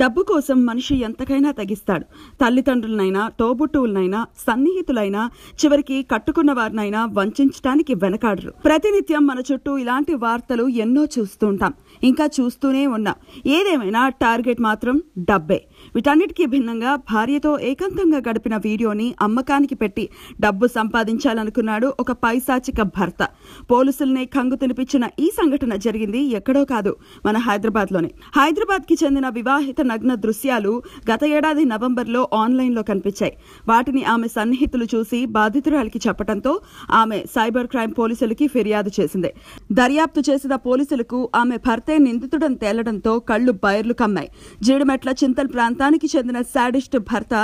డబ్బు కోసం మనిషి ఎంతకైనా తెగిస్తాడు. తల్లిదండ్రులనైనా, తోబుట్టువులనైనా, సన్నిహితులైనా, చివరికి కట్టుకున్న వారినైనా వంచడానికి వెనకాడరు. ప్రతినిత్యం మన చుట్టూ ఇలాంటి వార్తలు ఎన్నో చూస్తూ ఉంటాం, ఇంకా చూస్తూనే ఉన్నాం. ఏదేమైనా టార్గెట్ మాత్రం డబ్బే. వీటన్నిటికీ భిన్నంగా భార్యతో ఏకాంతంగా గడిపిన వీడియోని అమ్మకానికి పెట్టి డబ్బు సంపాదించాలనుకున్నాడు ఒక పైశాచిక భర్త. పోలీసుల్ని కంగు తినిపించిన ఈ సంఘటన జరిగింది ఎక్కడో కాదు, మన హైదరాబాద్లోనే. హైదరాబాద్ కి చెందిన వివాహిత నగ్న దృశ్యాలు గత ఏడాది నవంబర్లో ఆన్లైన్లో కనిపించాయి. వాటిని ఆమె సన్నిహితులు చూసి బాధితురాలికి చెప్పడంతో ఆమె సైబర్ క్రైమ్ పోలీసులకి ఫిర్యాదు చేసింది. దర్యాప్తు చేసిన పోలీసులకు ఆమె భర్తే నిందితుడని తేలడంతో కళ్లు బయర్లు కమ్మాయి. జీడిమెట్ల చింతల్ ప్రాంతానికి చెందిన సాడిస్ట్ భర్త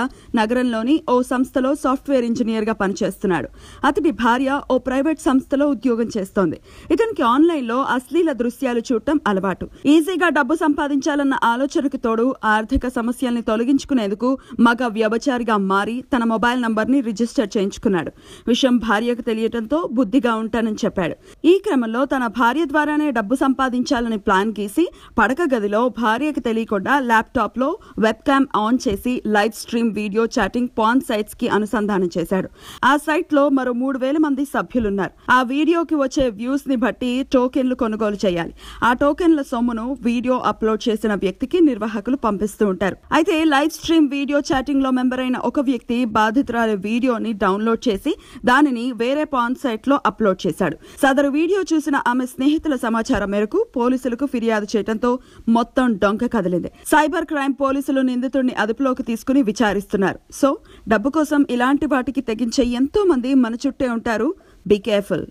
నగరంలోని ఓ సంస్థలో సాఫ్ట్వేర్ ఇంజనీర్ గా పనిచేస్తున్నాడు. అతడి భార్య ఓ ప్రైవేట్ సంస్థలో ఉద్యోగం చేస్తోంది. ఇతనికి ఆన్లైన్ లో అశ్లీల దృశ్యాలు చూడటం అలవాటు. ఈజీగా డబ్బు సంపాదించాలన్న ఆలోచనకు తోడు ఆర్థిక సమస్యల్ని తొలగించుకునేందుకు మగ వ్యభిచారిగా మారి తన మొబైల్ నంబర్ ని రిజిస్టర్ చేయించుకున్నాడు. విషయం భార్యకు తెలియటంతో బుద్ధిగా ఉంటానని చెప్పాడు. ఈ క్రమంలో తన భార్య ద్వారానే డబ్బు సంపాదించాలని ప్లాన్ గీసి పడక గదిలో భార్యకు తెలియకుండా ల్యాప్టాప్ లో వెబ్ క్యామ్ ఆన్ చేసి live stream video chatting porn sites కి అనుసంధానం చేశాడు. ఆ సైట్ లో మరో 3,000 మంది సభ్యులున్నారు. ఆ వీడియోకి వచ్చే వ్యూస్ ని బట్టి టోకెన్లు కొనుగోలు చేయాలి. ఆ టోకెన్ల సొమ్మును వీడియో అప్లోడ్ చేసిన వ్యక్తికి నిర్వాహకులు పంపిస్తూ ఉంటారు. అయితే లైవ్ స్ట్రీమ్ వీడియో చాటింగ్ లో మెంబర్ అయిన ఒక వ్యక్తి బాధితురాలి వీడియోని డౌన్లోడ్ చేసి దానిని వేరే పాన్ సైట్ లో అప్లోడ్ చేశాడు. సదరు వీడియో చూసిన ఆమె స్నేహితుల సమాచారం మేరకు పోలీసులకు ఫిర్యాదు చేయడంతో మొత్తం డొంక కదిలింది. సైబర్ క్రైమ్ పోలీసులు నిందితుడిని అదుపులోకి తీసుకుని విచారిస్తున్నారు. సో డబ్బు కోసం ఇలాంటి వాటికి తెగించే ఎంతో మంది మన చుట్టే ఉంటారు. Be careful.